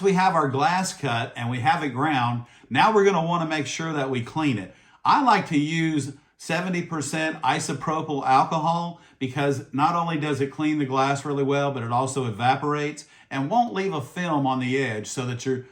we have our glass cut and we have it ground, now we're going to want to make sure that we clean it. I like to use 70% isopropyl alcohol because not only does it clean the glass really well, but it also evaporates and won't leave a film on the edge so that your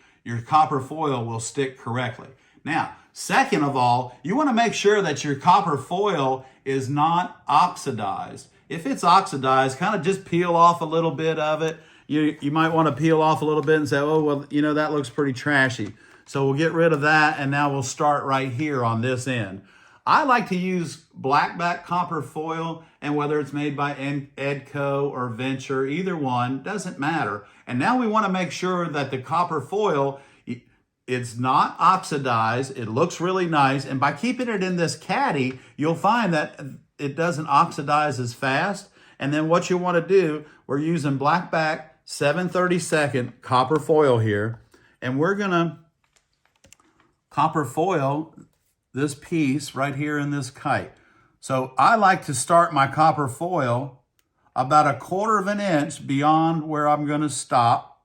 copper foil will stick correctly. Now, second of all, you want to make sure that your copper foil is not oxidized. If it's oxidized, kind of just peel off a little bit of it. You might want to peel off a little bit and say, oh, well, you know, that looks pretty trashy. So we'll get rid of that, and now we'll start right here on this end. I like to use blackback copper foil, and whether it's made by Edco or Venture, either one, doesn't matter. And now we want to make sure that the copper foil, it's not oxidized, it looks really nice, and by keeping it in this caddy, you'll find that it doesn't oxidize as fast. And then what you want to do, we're using blackback 7/32 copper foil here, and we're gonna copper foil this piece right here in this kite. So I like to start my copper foil about 1/4 inch beyond where I'm gonna stop.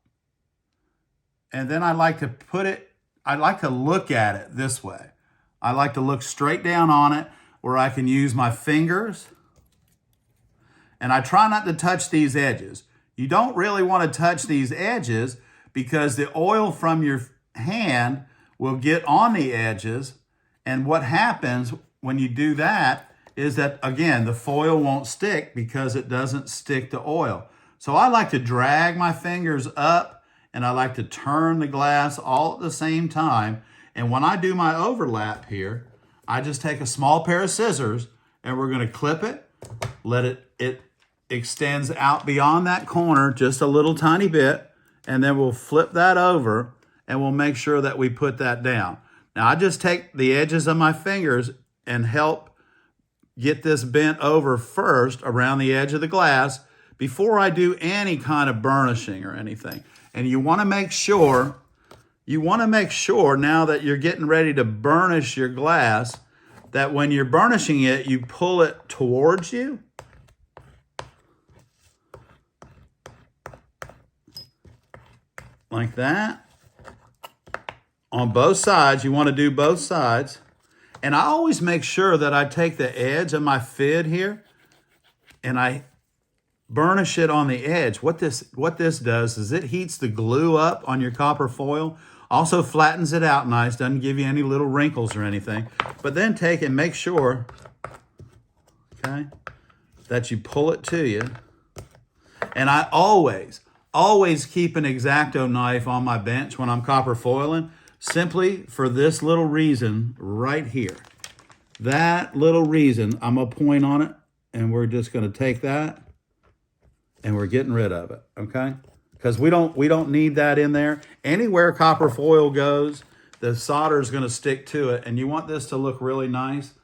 And then I like to look at it this way. I like to look straight down on it where I can use my fingers. And I try not to touch these edges. You don't really want to touch these edges because the oil from your hand will get on the edges. And what happens when you do that is that, again, the foil won't stick because it doesn't stick to oil. So I like to drag my fingers up and I like to turn the glass all at the same time. And when I do my overlap here, I just take a small pair of scissors and we're going to clip it, let it extends out beyond that corner just a little tiny bit, and then we'll flip that over and we'll make sure that we put that down. Now I just take the edges of my fingers and help get this bent over first around the edge of the glass before I do any kind of burnishing or anything. And you want to make sure now that you're getting ready to burnish your glass, that when you're burnishing it, you pull it towards you. Like that. On both sides, you want to do both sides. And I always make sure that I take the edge of my fid here and I burnish it on the edge. What this does is it heats the glue up on your copper foil, also flattens it out nice, doesn't give you any little wrinkles or anything. But then take and make sure, okay, that you pull it to you. And I always keep an X-Acto knife on my bench when I'm copper foiling, simply for this little reason right here. That little reason, I'm gonna point on it, and we're just gonna take that, and we're getting rid of it, okay? Because we don't need that in there. Anywhere copper foil goes, the solder is gonna stick to it, and you want this to look really nice.